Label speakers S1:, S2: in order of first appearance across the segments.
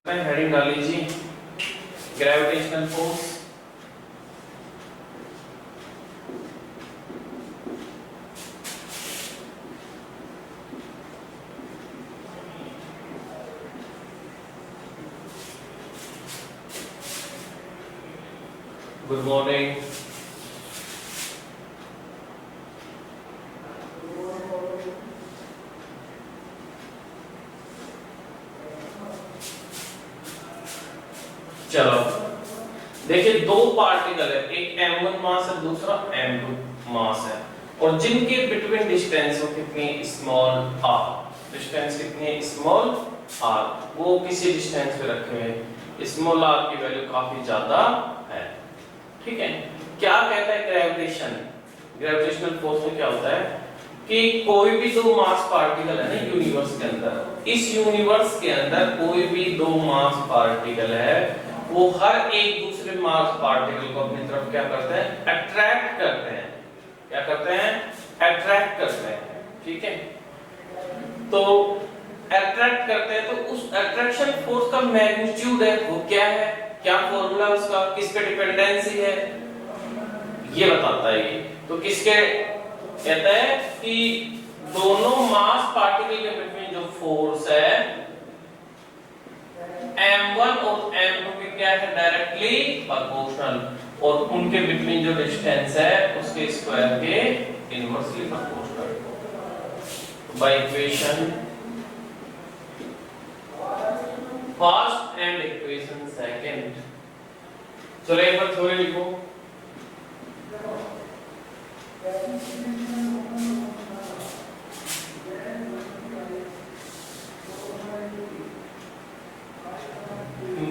S1: Heading डाल लीजिए gravitational force. Good morning. चलो देखिए, दो पार्टिकल है, एक m1 मास है, दूसरा m2 मास है, और जिनके बिटवीन डिस्टेंस हो कितनी स्मॉल r, डिस्टेंस कितनी स्मॉल r, वो किसी डिस्टेंस पे रखे हुए, स्मॉल r की वैल्यू काफी ज्यादा है। ठीक है, क्या कहता है ग्रेविटेशन, ग्रेविटेशनल फोर्स में क्या होता है कि कोई भी दो मास पार्टिकल है ना यूनिवर्स के अंदर, इस यूनिवर्स के अंदर कोई भी दो मास पार्टिकल है, वो हर एक दूसरे मास पार्टिकल को अपनी तरफ क्या करते हैं, अट्रैक्ट करते हैं। क्या करते हैं, अट्रैक्ट करते हैं। ठीक है, तो अट्रैक्ट करते हैं, तो उस अट्रैक्शन फोर्स का मैग्नीट्यूड है वो क्या है, क्या फॉर्मूला उसका, किस पे डिपेंडेंसी है, ये बताता है ये। तो किसके कहता है कि दोनों मास पार्टिकल के बीच जो फोर्स है m1 और m2 के क्या है, डायरेक्टली प्रोपोर्शनल, और उनके बिटवीन जो डिस्टेंस है उसके स्क्वायर के inversely proportional. By equation first and equation second. चलो एक बार थ्योरी लिखो।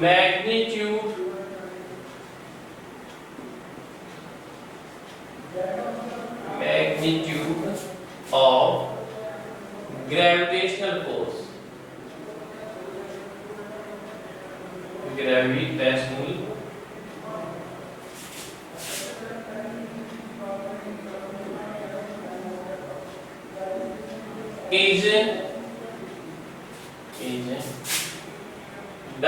S1: magnitude of gravitational force, gravitational is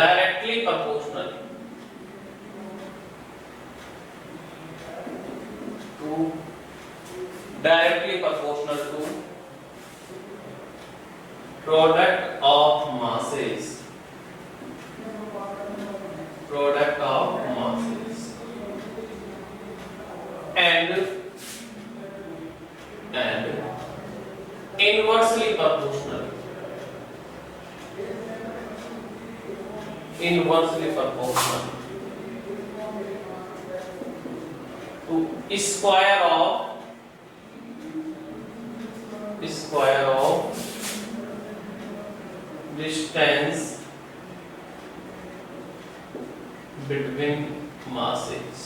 S1: directly proportional to product of masses, and inversely proportional to square of distance between masses,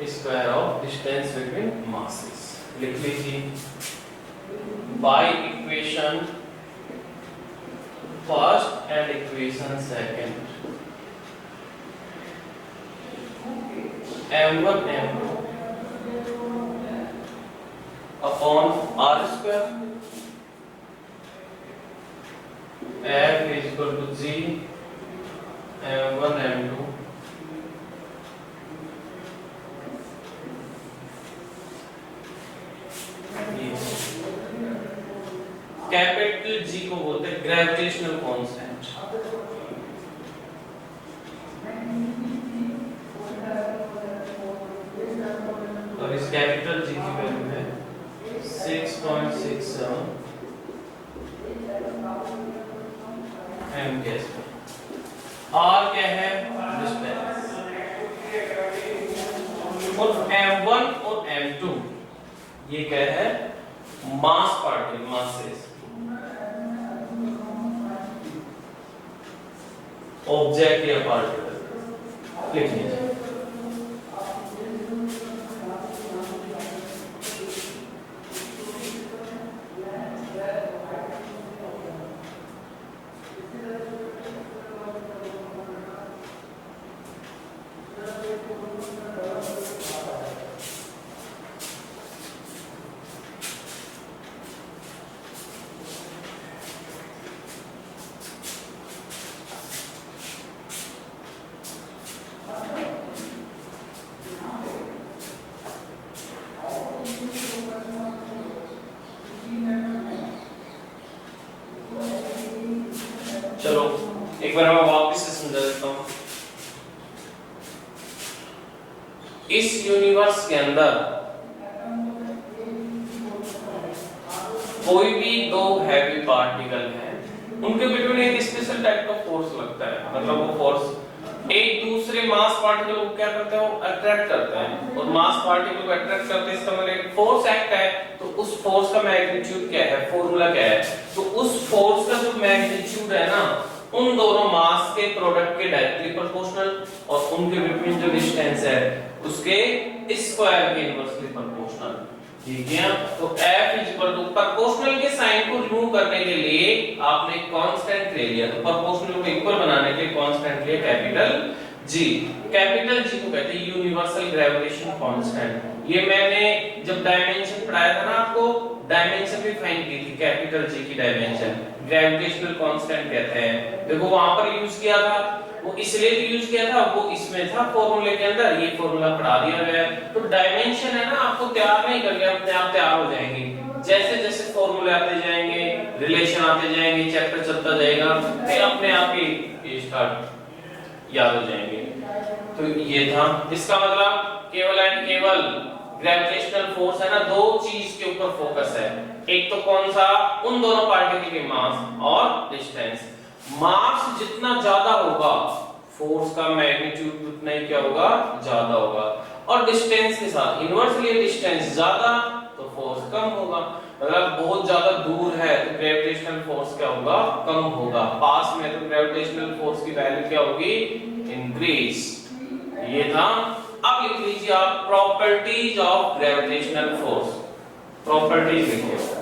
S1: square of distance between masses। लिख लीजिए by equation first and equation second, m1 m2 upon r square, f is equal to g m1 m2 capital G को बोलते हैं gravitational constant. और इस capital G की value है 6.67 m के स्क्वायर। R क्या है, डिस्टेंस। और m1 और m2 ये क्या है, मास पार्टिकल, मासेस, ऑब्जेक्ट या पार्टिकल। लिख लीजिए चलो एक बार मैं वापस से समझा देता हूं। इस यूनिवर्स के अंदर कोई भी दो हैवी पार्टिकल हैं, उनके बिटवीन एक स्पेशल टाइप का फोर्स लगता है। मतलब वो फोर्स एक दूसरे मास पार्टिकल को क्या करते हैं, वो अट्रैक्ट करते हैं, और मास पार्टिकल को अट्रैक्ट करते हैं, इसका मतलब एक फोर्स एक्ट है। तो उस फोर्स का मैग्नीट्यूड क्या है, फॉर्मूला क्या है, तो उस फोर्स का जो मैग्नीट्यूड है ना, उन दोनों मास के प्रोडक्ट के डायरेक्टली प्रोपोर्शनल, और उनके बिटवीन जो डिस्टेंस है उसके स्क्वायर के इनवर्सली प्रोपोर्शनल। ठीक है, तो F इक्वल टू प्रोपोर्शनल के साइन को रिमूव करने के लिए आपने कांस्टेंट ले लिया, तो प्रोपोर्शनल को इक्वल बनाने के लिए कांस्टेंट लिया कैपिटल G। कैपिटल G को कहते हैं यूनिवर्सल ग्रेविटेशन कांस्टेंट। ये मैंने जब डायमेंशन पढ़ाया था ना आपको, डायमेंशन भी फाइंड की थी, कैपिटल G की डायमेंशन ग्रेविटेशनल कांस्टेंट कहते हैं। देखो वहां पर यूज किया था, वो इसलिए यूज किया था, वो इसमें था फॉर्मूले के अंदर, ये फॉर्मूला पढ़ा दिया गया है। तो डायमेंशन है ना, आपको तैयार नहीं कर लिया, अपने आप तैयार हो जाएंगे। जैसे जैसे फॉर्मूले आते जाएंगे, रिलेशन आते जाएंगे, चैप्टर चलता जाएगा, फिर अपने आप ही स्टार्ट याद हो जाएंगे। तो ये था, इसका मतलब केवल एंड केवल ग्रेविटेशनल फोर्स है ना, दो चीज के ऊपर फोकस है। एक तो कौन सा, उन दोनों पार्टिकल के मास और डिस्टेंस। मास जितना ज्यादा होगा फोर्स का मैग्नीट्यूड उतना ही क्या होगा, ज्यादा होगा, और डिस्टेंस के साथ इनवर्सली डिस्टेंस ज्यादा तो फोर्स कम होगा। मतलब बहुत ज्यादा दूर है तो ग्रेविटेशनल फोर्स क्या होगा, कम होगा। पास में तो ग्रेविटेशनल फोर्स की वैल्यू क्या होगी, इंक्रीज। ये था। अब लिख लीजिए आप properties of gravitational force. Properties लिखिए।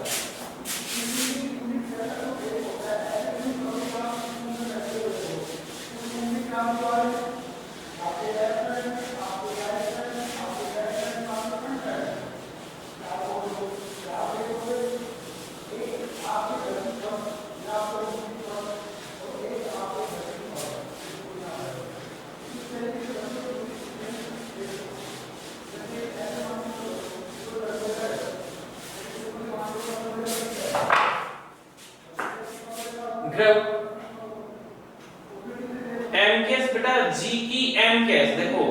S1: एम कैस बेटा, जी की एम कैस देखो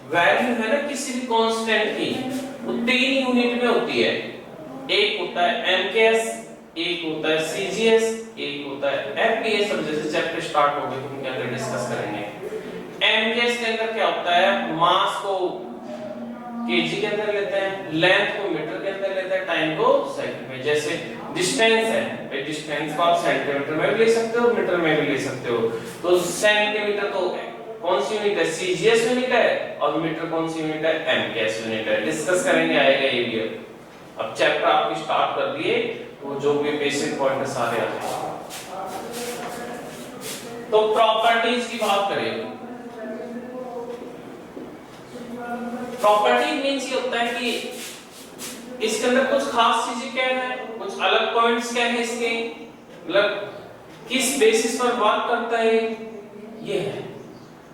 S1: वैल्यू है ना किसी भी कांस्टेंट की, वो 3 यूनिट में होती है। एक होता है एम कैस, एक होता है सीजीएस, एक होता है एफपीएस। अब जैसे चैप्टर स्टार्ट हो गए तो उनके अंदर डिस्कस करेंगे। एम कैस के अंदर क्या होता है, मास को केजी के अंदर लेते हैं, लेंथ को मीटर के अंदर लेते हैं, टाइम को सेकंड में। जैसे डिस्टेंस है, भाई डिस्टेंस को आप सेंटीमीटर में भी ले सकते हो, मीटर में भी ले सकते हो। तो सेंटीमीटर तो कौन सी यूनिट है, सीजीएस यूनिट है, और मीटर कौन सी यूनिट है, एमकेएस यूनिट है। डिस्कस करेंगे, आएगा ये भी। अब चैप्टर आपकी स्टार्ट कर दिए तो जो भी बेसिक पॉइंट है सारे आ जाएंगे। तो प्रॉपर्टीज की बात करें, प्रॉपर्टी मींस ये होता है कि इसके अंदर कुछ खास चीजें क्या है, कुछ अलग पॉइंट्स क्या है इसके, मतलब किस बेसिस पर बात करता है ये है।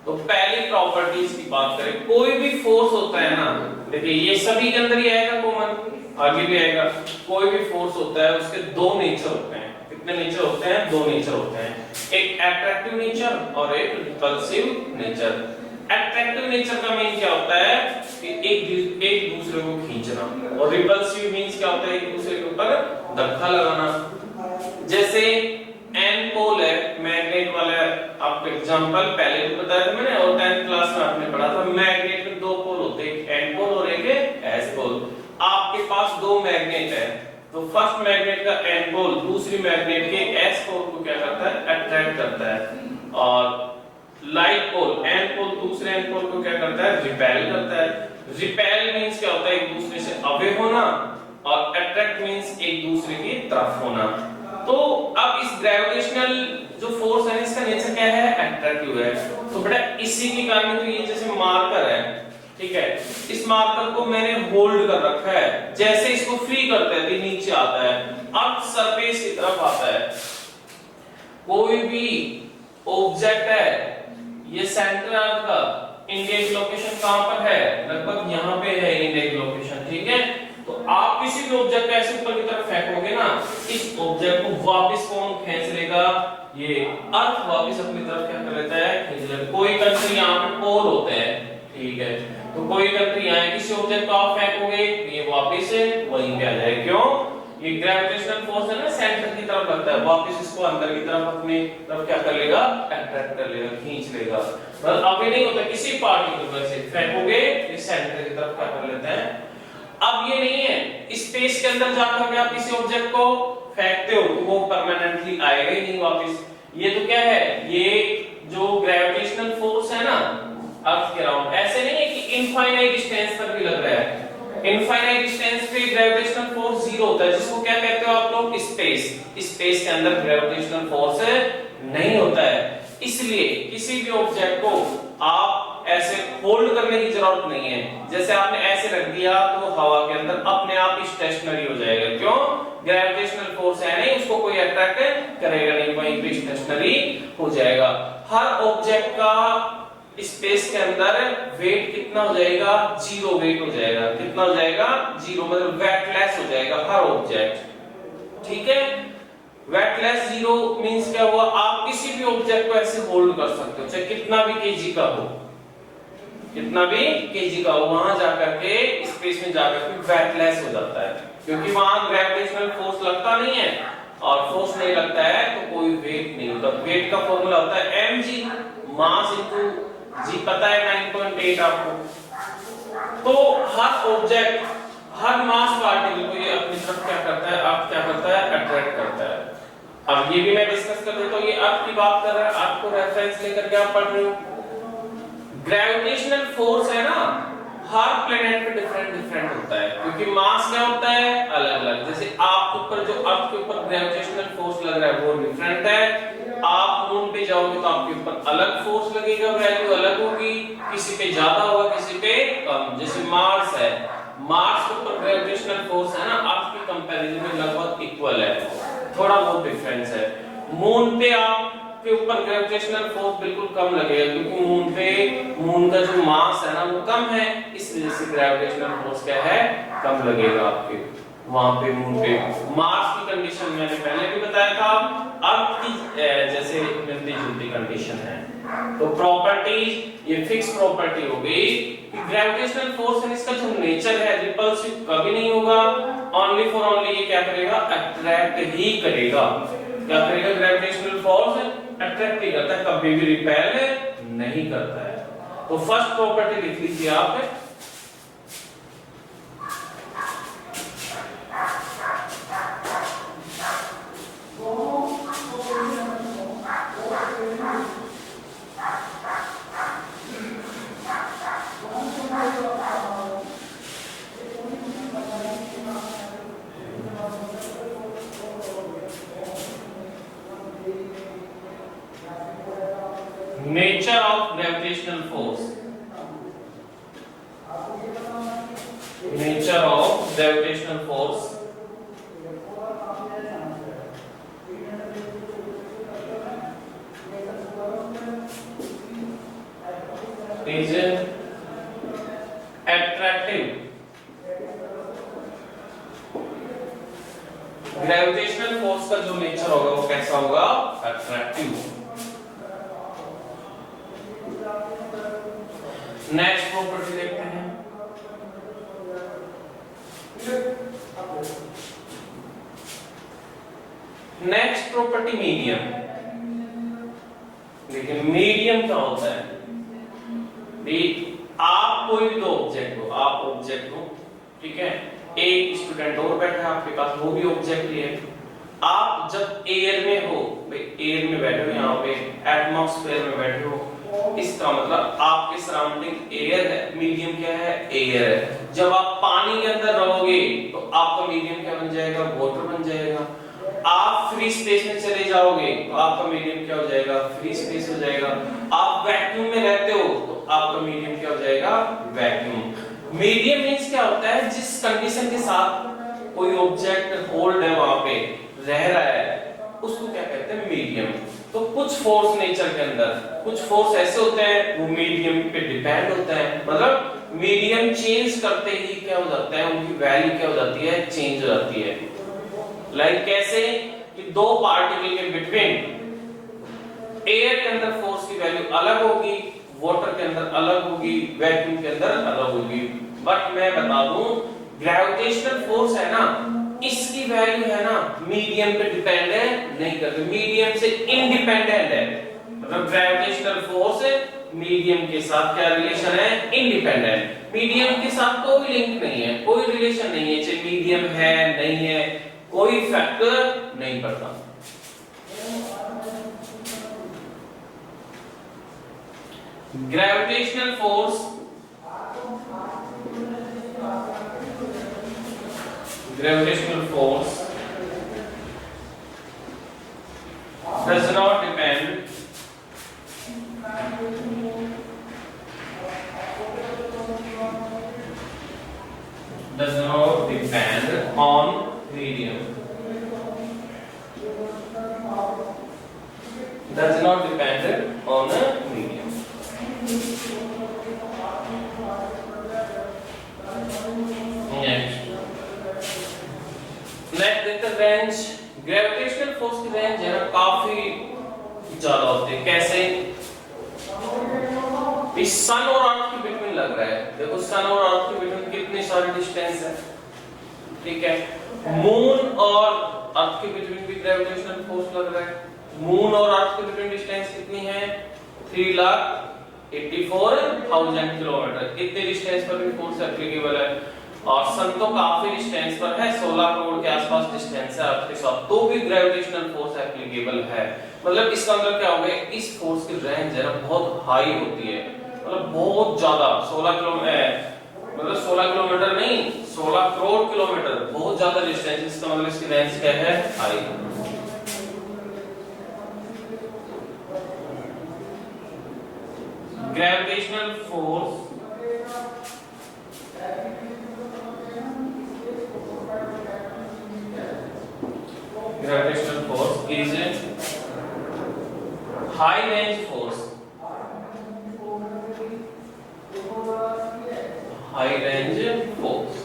S1: तो पहली प्रॉपर्टीज की बात करें, कोई भी फोर्स होता है ना, देखिए ये सभी के अंदर ही आएगा, कॉमन आगे भी आएगा। कोई भी फोर्स होता है उसके दो नेचर होते हैं। कितने नेचर होते हैं, दो नेचर होते हैं, एक अट्रैक्टिव नेचर और एक रिपल्सिव नेचर। अट्रैक्टिव नेचर का मीन क्या होता है कि एक दूसरे को खींचना, और रिपल्सिव मींस क्या होता है, एक दूसरे के ऊपर धक्का लगाना। जैसे एन पोल है, मैग्नेट वाला, आपको एग्जांपल पहले भी बताया था मैंने, और 10th क्लास में आपने पढ़ा था। मैग्नेट में दो पोल होते हैं, एक एन पोल और एक एस पोल। आपके पास दो मैग्नेट है, तो फर्स्ट मैग्नेट का एन पोल दूसरी मैग्नेट के एस पोल को क्या करता है, अट्रैक्ट करता है, और लाइट पोल एन पोल दूसरे एन पोल को क्या करता है, रिपेल करता है। रिपेल मींस क्या होता है, एक दूसरे से अवे होना, और अट्रैक्ट मींस एक दूसरे की तरफ होना। तो अब इस ग्रेविटेशनल जो फोर्स है इसका नेचर क्या है, अट्रैक्टिव है। तो बेटा इसी के कारण, तो ये जैसे मार्कर है, ठीक है, इस मार्कर को मैंने होल्ड कर रखा है, जैसे इसको फ्री करते हैं तो नीचे आता है, अब सरफेस की तरफ आता है। कोई भी ऑब्जेक्ट है, ये सेंटर आपका इंडिया की लोकेशन कहां पर है, लगभग यहां पे है इंडिया की लोकेशन, ठीक है। तो आप किसी भी ऑब्जेक्ट को ऐसे ऊपर की तरफ फेंकोगे ना, इस ऑब्जेक्ट को वापस कौन खींच लेगा? ये अर्थ वापस अपनी तरफ क्या कर लेता है? खींच लेता है। कोई कंट्री यहाँ पे पोल होते हैं, ठीक है, तो कोई कंट्री यहाँ किसी ऑब्जेक्ट को आप फेंकोगे ये वापस वहीं पे आ जाएगा। क्यों? ये ग्रेविटेशनल फोर्स है ना, सेंटर की तरफ लगता है, वापस इसको अंदर की तरफ अपनी तरफ क्या कर लेगा? अट्रैक्ट कर लेगा, खींच लेगा। मतलब अभी नहीं होता, किसी पार्टिकल को ऐसे फेंकोगे ये सेंटर की तरफ क्या कर लेते हैं। अब ये नहीं है स्पेस के अंदर जाकर के आप किसी ऑब्जेक्ट को फेंकते हो तो वो परमानेंटली आएगा ही नहीं वापस। ये तो क्या है, ये जो ग्रेविटेशनल फोर्स है ना अर्थ के अराउंड, ऐसे नहीं है कि इनफाइनाइट डिस्टेंस पर भी लग रहा है। इनफाइनाइट डिस्टेंस पे ग्रेविटेशनल फोर्स जीरो होता है, जिसको क्या कहते हो आप लोग? स्पेस। स्पेस के अंदर ग्रेविटेशनल फोर्स नहीं होता है, इसलिए किसी भी ऑब्जेक्ट को आप ऐसे होल्ड करने की जरूरत नहीं है। जैसे आपने ऐसे रख दिया तो हवा के अंदर अपने आप ही स्टेशनरी हो जाएगा। क्यों? ग्रेविटेशनल फोर्स है नहीं, उसको कोई अट्रैक्ट करेगा नहीं, वहीं पे स्टेशनरी हो जाएगा। हर ऑब्जेक्ट का स्पेस के अंदर वेट कितना हो जाएगा? जीरो वेट हो जाएगा। कितना हो जाएगा? जीरो, मतलब वेटलेस हो जाएगा हर ऑब्जेक्ट, ठीक है। वेटलेस जीरो मींस क्या हुआ? आप किसी भी ऑब्जेक्ट को ऐसे होल्ड कर सकते हो, चाहे कितना भी केजी का हो, कितना भी केजी का हो, वहां जाकर के स्पेस में जाकर के वेटलेस हो जाता है, क्योंकि वहां ग्रेविटेशनल फोर्स लगता नहीं है, और फोर्स नहीं लगता है तो कोई वेट नहीं होता। वेट का फॉर्मूला होता है mg, मास इनटू जी, पता है 9.8 आपको। तो हर ऑब्जेक्ट, हर मास पार्टिकल को ये अपनी तरफ क्या करता है? आप क्या करता है? अट्रैक्ट करता है। अब ये भी मैं डिस्कस कर देता हूं, ये अर्थ की बात कर रहा है, आपको रेफरेंस लेकर के आप पढ़ रहे हो। ग्रेविटेशनल फोर्स है ना, हर प्लेनेट पे डिफरेंट होता है, क्योंकि मास क्या होता है? अलग अलग। जैसे आपके ऊपर जो अर्थ के ऊपर ग्रेविटेशनल फोर्स लग रहा है वो डिफरेंट है। आप मून पे जाओगे तो आपके ऊपर अलग फोर्स लगेगा, वैल्यू अलग होगी, किसी पे ज्यादा होगा किसी पे कम। जैसे मार्स है, मार्स के ऊपर ग्रेविटेशनल फोर्स है ना अर्थ के कंपैरिजन में लगभग इक्वल है, थोड़ा बहुत डिफरेंस है। मून पे आपके ऊपर ग्रेविटेशनल फोर्स बिल्कुल कम लगेगा, क्योंकि मून का जो मास है ना वो कम है, इस वजह से ग्रेविटेशनल फोर्स क्या है? कम लगेगा आपके वहां पे मून पे। मार्स की कंडीशन मैंने पहले भी बताया था, अर्थ की जैसे मिलती जुलती कंडीशन है। तो प्रॉपर्टीज, ये फिक्स प्रॉपर्टी हो गई कि ग्रेविटेशनल फोर्स है इसका जो नेचर है रिपल्सिव कभी नहीं होगा, ओनली फॉर ओनली ये क्या करेगा? अट्रैक्ट ही करेगा। क्या करेगा? ग्रेविटेशनल फोर्स अट्रैक्ट ही करता है, कभी भी रिपेल नहीं करता है। तो फर्स्ट प्रॉपर्टी लिख लीजिए आप, nature of gravitational force. Nature of gravitational force is attractive. Gravitational force का जो नेचर होगा वो कैसा होगा? अट्रैक्टिव। नेक्स्ट प्रॉपर्टी देखते हैं, नेक्स्ट प्रॉपर्टी मीडियम। लेकिन मीडियम क्या होता है? आप कोई भी दो ऑब्जेक्ट हो, आप ऑब्जेक्ट हो, ठीक है, एक स्टूडेंट और बैठा है आपके पास, वो भी ऑब्जेक्ट ही है। आप जब एयर में हो, एयर में बैठे हो, यहाँ पे एटमॉस्फेयर में बैठे हो, इसका मतलब आपके सराउंडिंग एयर है, मीडियम क्या है? एयर है। जब आप पानी के अंदर रहोगे तो आपका मीडियम क्या बन जाएगा? वाटर बन जाएगा। आप फ्री स्पेस में चले जाओगे तो आपका मीडियम क्या हो जाएगा? फ्री स्पेस हो जाएगा। आप वैक्यूम में रहते हो तो आपका मीडियम क्या हो जाएगा? वैक्यूम। मीडियम मींस क्या होता है? जिस कंडीशन के साथ कोई ऑब्जेक्ट होल्ड है, वहां पे रह रहा है, उसको क्या कहते हैं? मीडियम। तो कुछ फोर्स नेचर के अंदर, कुछ फोर्स ऐसे होते हैं वो मीडियम पे डिपेंड होते हैं, मतलब मीडियम चेंज करते ही क्या हो जाता है, उनकी वैल्यू क्या हो जाती है, चेंज हो जाती है। लाइक कैसे कि दो पार्टिकल के बिटवीन एयर के अंदर फोर्स की वैल्यू अलग होगी, वाटर के अंदर अलग होगी, वैक्यूम के अंदर अलग होगी। बट मैं बता दूं ग्रेविटेशनल फोर्स है ना, इसकी वैल्यू है ना मीडियम पे डिपेंड है नहीं करती, मीडियम से इंडिपेंडेंट है। मतलब ग्रेविटेशनल फोर्स मीडियम के साथ क्या रिलेशन है, इंडिपेंडेंट। मीडियम के साथ कोई लिंक नहीं है, कोई रिलेशन नहीं है, चाहे मीडियम है नहीं है, कोई फैक्टर नहीं पड़ता। Gravitational force does not depend on medium, does not depend on a medium. Next देखते हैं रेंज। ग्रेविटेशनल फोर्स की रेंज है ना काफी ज्यादा होती है। कैसे, इस सन और अर्थ के बिटवीन लग रहा है, देखो सन और अर्थ के बिटवीन कितनी सारी डिस्टेंस है, ठीक है। मून और अर्थ के बिटवीन भी ग्रेविटेशनल फोर्स लग रहा है। मून और अर्थ के बिटवीन डिस्टेंस कितनी है, 3,84,000 किलोमीटर। इतने डिस्टेंस पर भी फोर्स एप्लीकेबल है। और सन तो काफी डिस्टेंस पर है, 16 करोड़ के आसपास डिस्टेंस है अर्थ के साथ, तो भी ग्रेविटेशनल फोर्स एप्लीकेबल है। मतलब इसका मतलब क्या हो गया, इस फोर्स की रेंज है ना बहुत हाई होती है, मतलब बहुत ज्यादा। 16 किलोमीटर मतलब 16 किलोमीटर नहीं, 16 करोड़ किलोमीटर, बहुत ज्यादा डिस्टेंस। इसका मतलब इसकी रेंज क्या है, high. Gravitational force is a high range force. High range force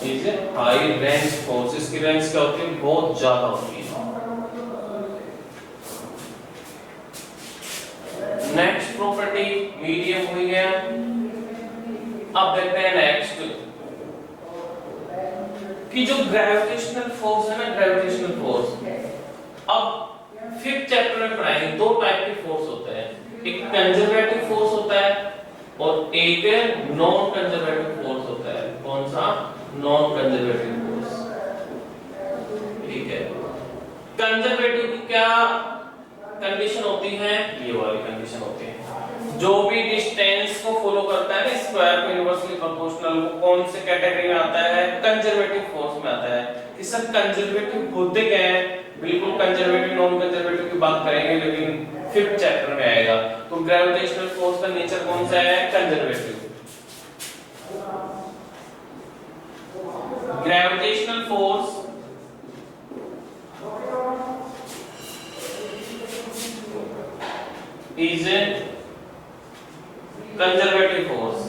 S1: is a high range force. इसकी रेंज क्या होती है, बहुत ज्यादा होती है। नेक्स्ट प्रॉपर्टी मीडियम हुई है। अब देखते हैं नेक्स्ट कि जो ग्रेविटेशनल फोर्स है ना, ग्रेविटेशनल फोर्स अब 5th चैप्टर में पढ़ाएंगे। दो टाइप के फोर्स होते हैं, एक कंजर्वेटिव फोर्स होता है और एक नॉन कंजर्वेटिव फोर्स होता है। कौन सा, नॉन कंजर्वेटिव फोर्स, ठीक है। कंजर्वेटिव की क्या कंडीशन होती है, ये वाली कंडीशन होती है, जो भी डिस्टेंस को फॉलो करता है ना स्क्वायर को यूनिवर्सली प्रोपोर्शनल, वो कौन से कैटेगरी में आता है, कंजर्वेटिव फोर्स में आता है। कि सब कंजर्वेटिव होते क्या है, बिल्कुल कंजर्वेटिव नॉन कंजर्वेटिव की बात करेंगे लेकिन 5th चैप्टर में आएगा। तो ग्रेविटेशनल फोर्स का नेचर कौन सा है, conservative. Gravitational force is a conservative force.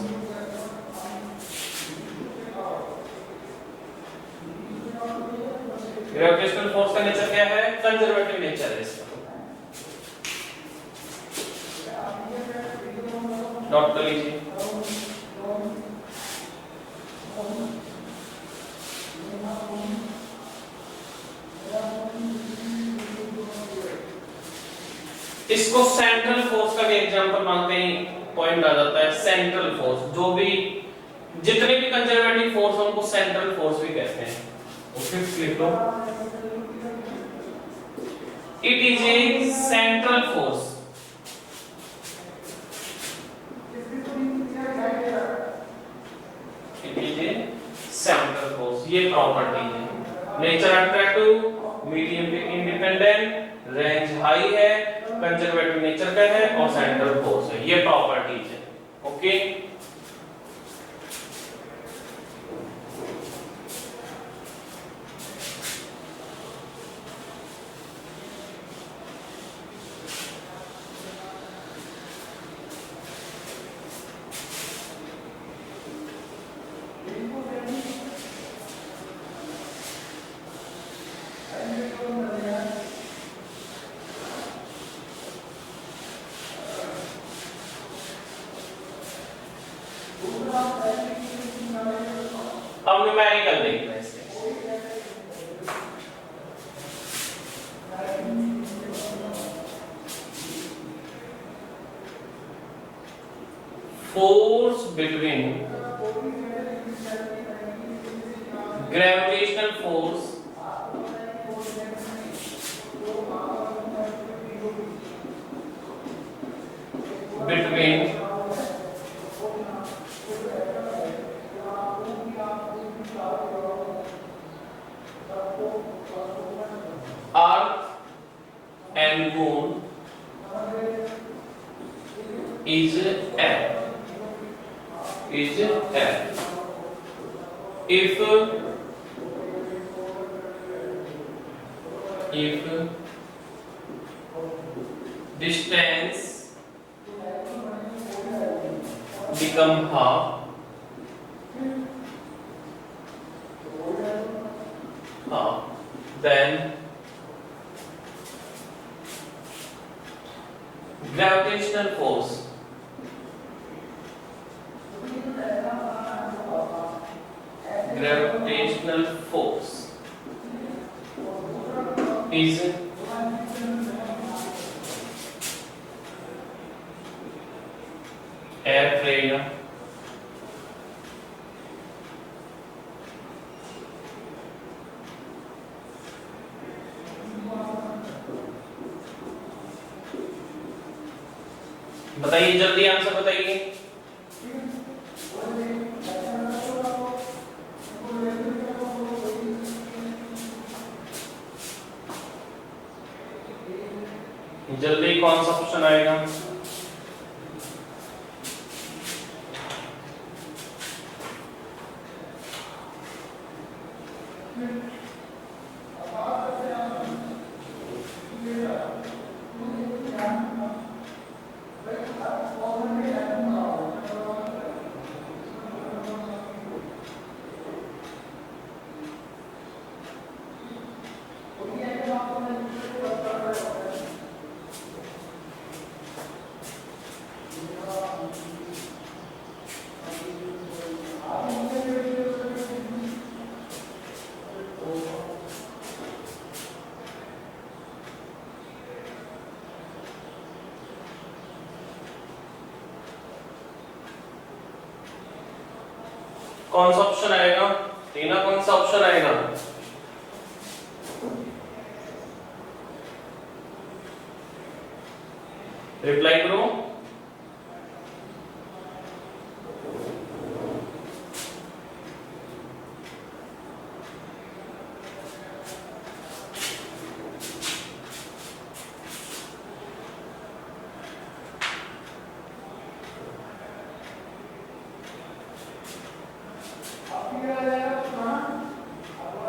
S1: Gravitational force का नेचर क्या है, कंजर्वेटिव नेचर है इसका। नोट कर लीजिए। इसको सेंट्रल फोर्स का भी एग्जांपल मानते हैं, पॉइंट आ जाता है। सेंट्रल फोर्स, जो भी जितने भी कंजर्वेटिव फोर्स हैं उनको सेंट्रल फोर्स भी कहते हैं। ओके, लिख लो। It is a central force. It is a central force, ये प्रॉपर्टी है। नेचर अट्रैक्टिव, मीडियम पे इंडिपेंडेंट, रेंज हाई है, कंजर्वेटिव नेचर का है और सेंट्रल फोर्स है, ये प्रॉपर्टीज है। ओके, न्यूमेरिकल देखना है इसके। Force between gravitational force between Earth and Moon is F. Is F. If distance become half, then gravitational force is F रहेगा। बताइए जल्दी आंसर बताइए। जल्दी कौन सा ऑप्शन आएगा? कौन सा ऑप्शन आएगा? टीना कौन सा ऑप्शन आएगा? रिप्लाई करो।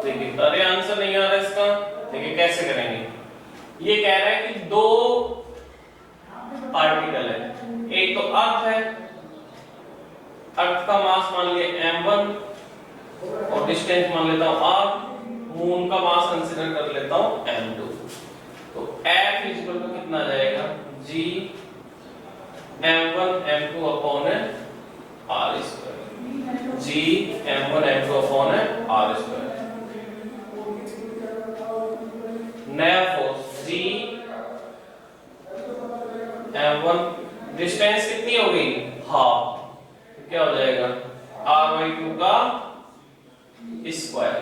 S1: देखिए अरे आंसर नहीं आ रहा इसका। देखिए कैसे करेंगे। ये कह रहा है कि दो पार्टिकल है, एक तो अर्थ है, अर्थ का मास मान लिया m1 और डिस्टेंस मान लेता हूं r, मून का मास कंसीडर कर लेता हूं m2। तो F इक्वल टू कितना जाएगा? g m1 m2 upon r square. g m1 m2 upon r square. नया फोर्स g m1 डिस्टेंस कितनी हो गई? हाफ। तो क्या हो जाएगा? r/2 का स्क्वायर,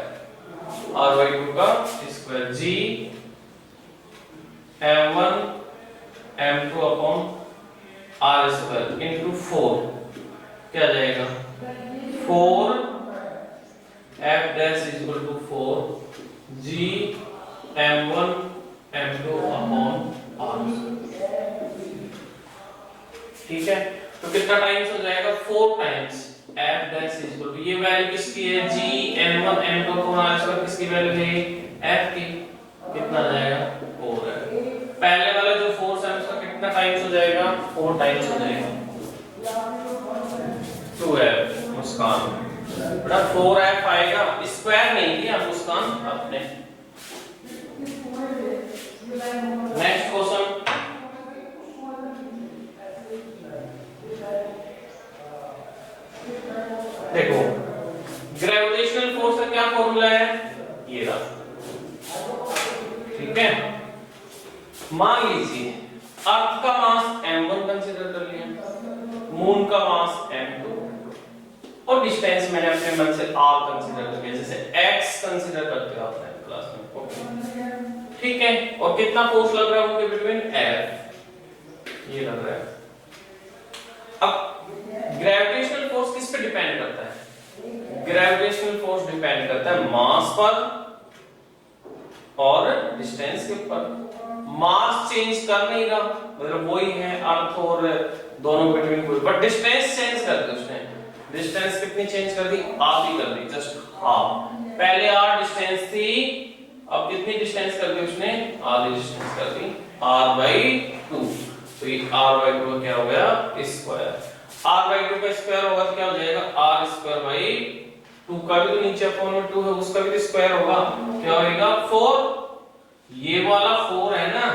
S1: r/2 का square. g m1 m2 upon r square into 4 क्या जाएगा? 4 f dash equal to 4 g m1 m2 upon r। ठीक है, तो कितना टाइम्स हो जाएगा? 4 times f dash equal to, ये वैल्यू किसकी है? g m1 m2 upon r square किसकी वैल्यू है? f की। कितना जाएगा? 4 है। पहले वाला जो फोर्स है उसका कितना टाइम्स हो जाएगा? 4 टाइम्स हो जाएगा। 2f मुस्कान बेटा 4f आएगा, स्क्वायर नहीं किया मुस्कान आपने। Next question. देखो ग्रेविटेशनल क्या फॉर्मूला है, ये रहा, ठीक है। मान लीजिए अर्थ का मास m1 कंसीडर कर लिया, मून का मास m2 और डिस्टेंस मैंने अपने मन से r कंसीडर कर लिया, जैसे x कंसीडर करते हो आपने क्लास में, ओके ठीक है। और कितना फोर्स लग रहा है उनके बिटवीन, F, ये लग रहा है। अब ग्रेविटेशनल फोर्स किस पे डिपेंड करता है, ग्रेविटेशनल फोर्स डिपेंड करता है मास पर और डिस्टेंस के ऊपर। मास चेंज कर नहीं रहा, मतलब वही है अर्थ और दोनों बिटवीन कोई, बट डिस्टेंस चेंज कर दी उसने। डिस्टेंस कितनी चेंज कर दी, आधी कर दी, जस्ट हाफ। पहले r डिस्टेंस थी, अब कितनी डिस्टेंस कर दी उसने, आधी डिस्टेंस कर दी, r/2। तो ये r/2 क्या हो गया, स्क्वायर। r/2 का स्क्वायर होगा तो क्या हो जाएगा, r²/2 का भी तो नीचे अपॉन में 2 है, उसका भी तो स्क्वायर होगा, क्या होएगा 4। ये वाला 4 है ना,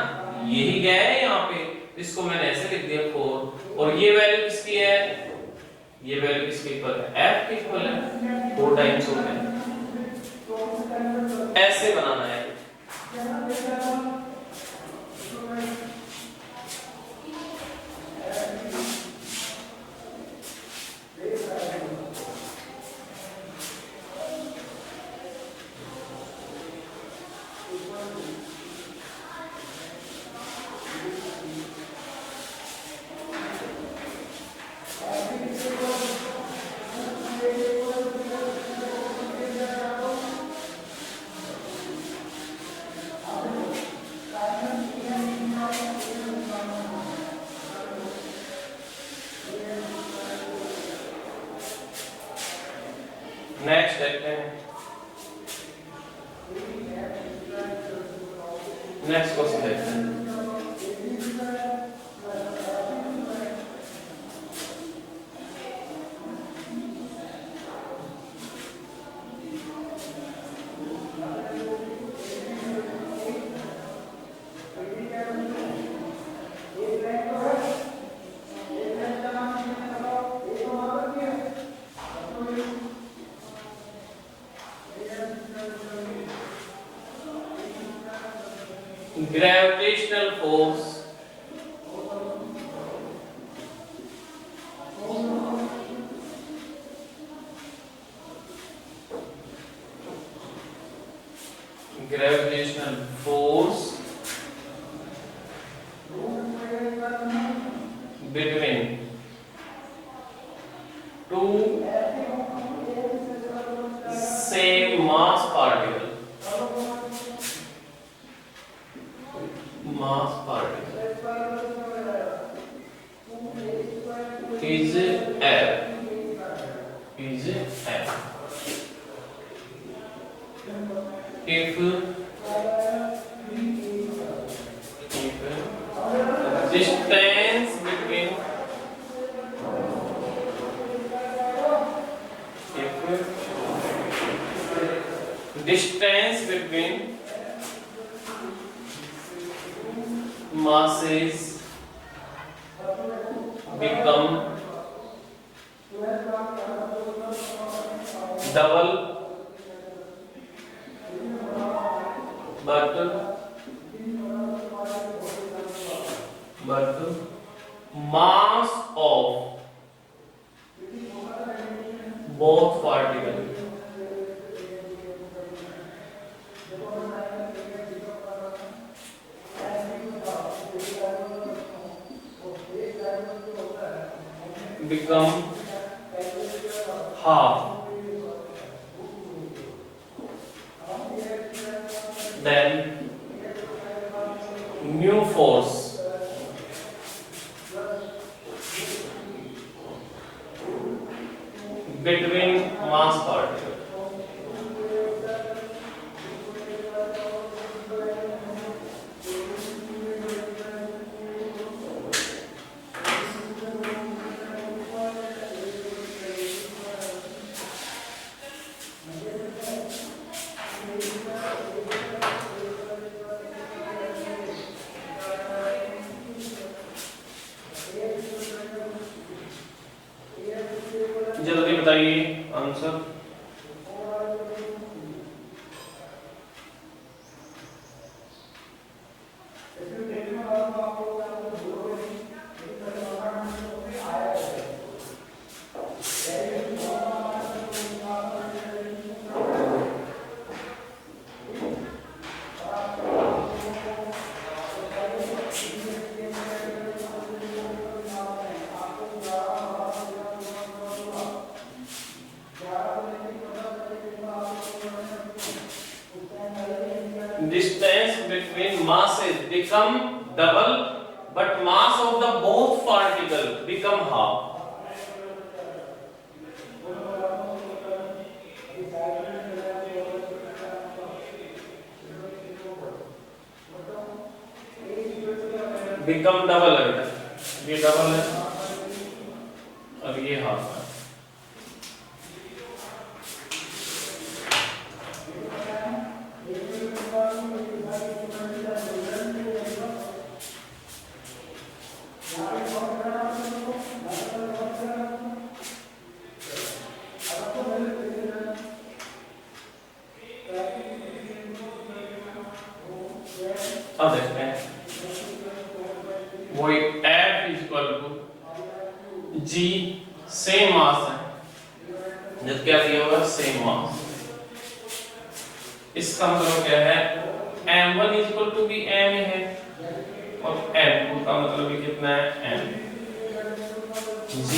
S1: यही गया है यहाँ पे, इसको मैंने ऐसे लिख दिया 4। और ये वैल्यू किसकी है, ये वैल्यू किसके इक्वल है, f के इक्वल है, 4 टाइम्स हो गया। ऐसे बनाना है। नेक्स्ट देखते हैं, नेक्स्ट क्वेश्चन देखते हैं। Gravitational force between two same mass particle is F. If distance between masses become double but mass of both particles become half, then new force between mass particles distance between masses become double but mass of the both particle become half. become double है बेटा, ये double है और ये half है। अब देखते हैं वो एक F equal to G same mass है, जब क्या दिया होगा सेम मास, इसका मतलब क्या है M1 इक्वल टू भी M है और M2 का मतलब भी कितना है M। G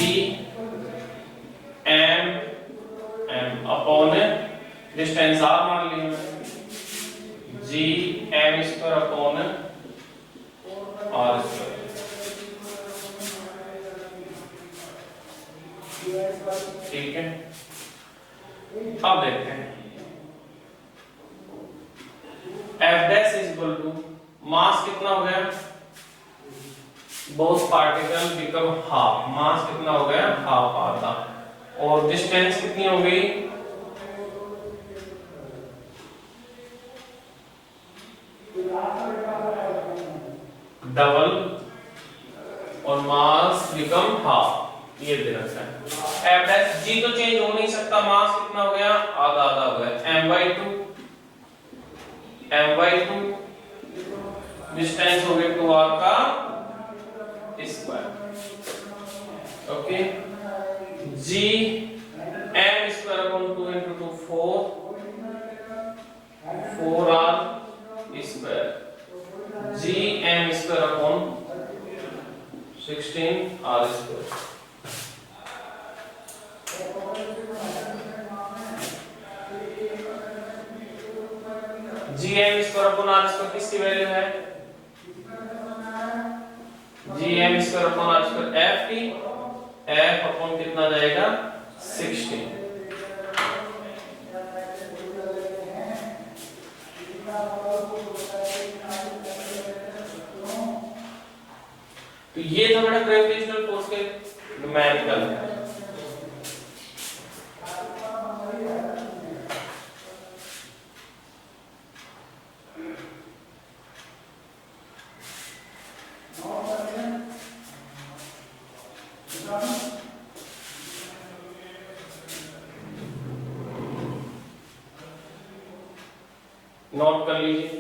S1: M M upon distance R मान लिया G M square upon R square. ठीक है, अब देखते हैं F dash is equal to mass कितना हो गया, both particle become half, mass कितना हो गया हाफ आधा, और डिस्टेंस कितनी हो गई डबल और मास बिकम हाफ, ये दे रखा है। F डैश G तो चेंज हो नहीं सकता, मास कितना हो गया आधा आधा हो गया, m/2 डिस्टेंस हो गया 2r का square. Okay, G m square upon 2 into 2 4r square, G m square upon 16r square. GM square upon R square किसकी वैल्यू है, GM square upon R square FT, F upon कितना जाएगा 16। तो ये था बेटा ग्रेविटेशनल फोर्स के numerical. Note कर लीजिए।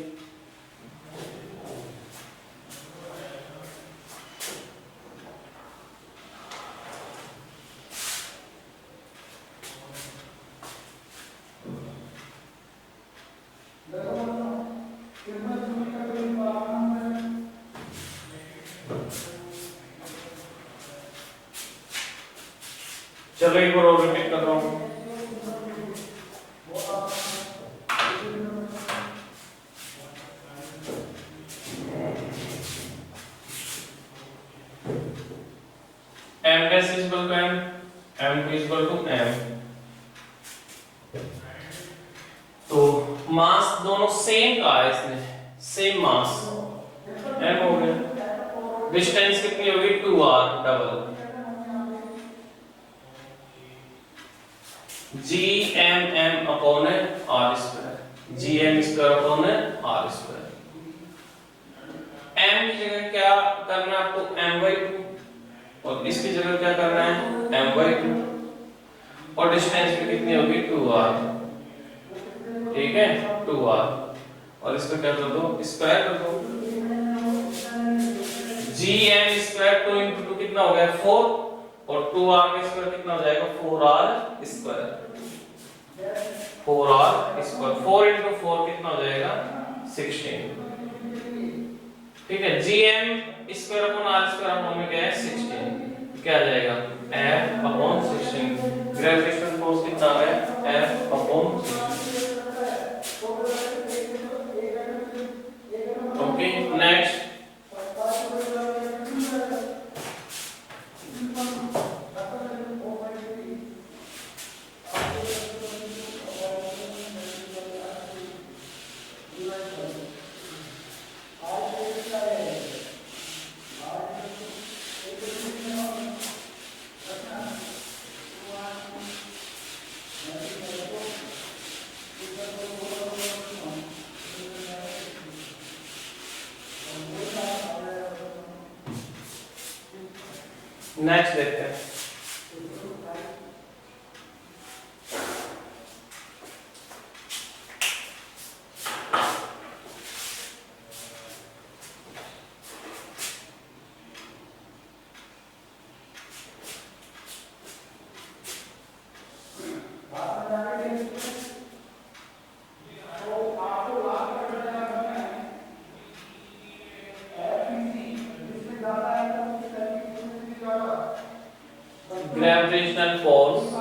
S1: चलो एक बार और रिपीट कर रहा हूं। m dash is equal to m, m2 is equal to m। तो मास दोनों सेम का है, इसमें सेम मास m हो गया, डिस्टेंस कितनी होगी 2r double, GM upon R square, GM square upon R square. m की जगह क्या करना है आपको m/2 और इसकी जगह क्या करना है m/2 और डिस्टेंस भी कितनी होगी 2r। ठीक है 2r और इसको क्या कर दो स्क्वायर कर दो, GM स्क्वायर 2 into 2 कितना हो गया 4 और 2r का स्क्वायर कितना हो जाएगा 4r square, 4r square 4 into 4 कितना हो जाएगा 16। ठीक है, GM square upon R square upon में क्या है 16, क्या आ जाएगा F अपॉन 16। ग्रेविटेशनल फोर्स कितना है F अपॉन 16। नेक्स्ट देखते हैं। Gravitational force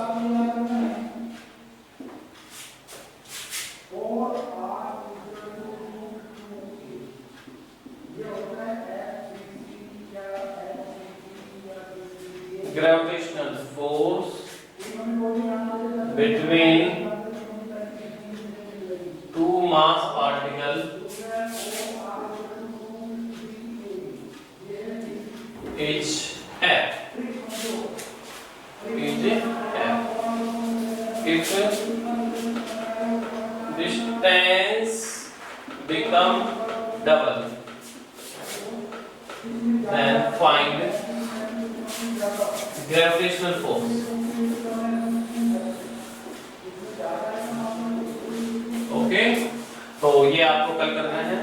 S1: gravitational force between two mass particles is F. Is F. If distance become double, then find gravitational force. Okay, तो ये आपको कल करना है।